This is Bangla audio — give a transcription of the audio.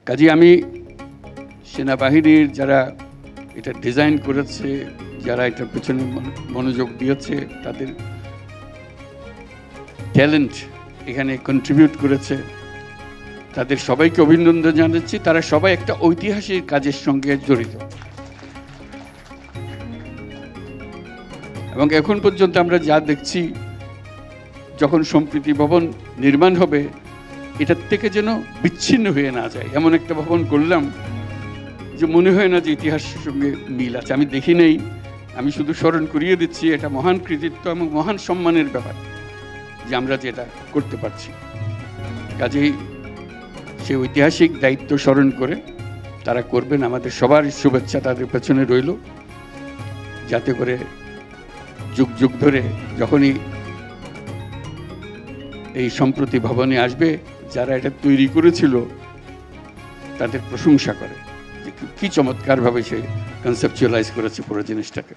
কাজে আমি সেনাবাহিনীর যারা এটা ডিজাইন করেছে, যারা এটার পেছনে মনোযোগ দিয়েছে, তাদের ট্যালেন্ট এখানে কন্ট্রিবিউট করেছে, তাদের সবাইকে অভিনন্দন জানাচ্ছি। তারা সবাই একটা ঐতিহাসিক কাজের সঙ্গে জড়িত এবং এখন পর্যন্ত আমরা যা দেখছি, যখন সম্প্রীতি ভবন নির্মাণ হবে এটার থেকে যেন বিচ্ছিন্ন হয়ে না যায়, এমন একটা ভবন করলাম যে মনে হয় না যে ইতিহাসের সঙ্গে মিল আছে। আমি দেখি নেই, আমি শুধু স্মরণ করিয়ে দিচ্ছি, এটা মহান কৃতিত্ব এবং মহান সম্মানের ব্যাপার যে আমরা যেটা করতে পারছি। কাজেই সে ঐতিহাসিক দায়িত্ব স্মরণ করে তারা করবেন। আমাদের সবার শুভেচ্ছা তাদের পেছনে রইল, যাতে করে যুগ যুগ ধরে যখনই এই সম্প্রতি ভবনে আসবে, যারা এটা তৈরি করেছিল তাদের প্রশংসা করে যে কি চমৎকারভাবে সে কনসেপচুয়ালাইজ করেছে পুরো জিনিসটাকে।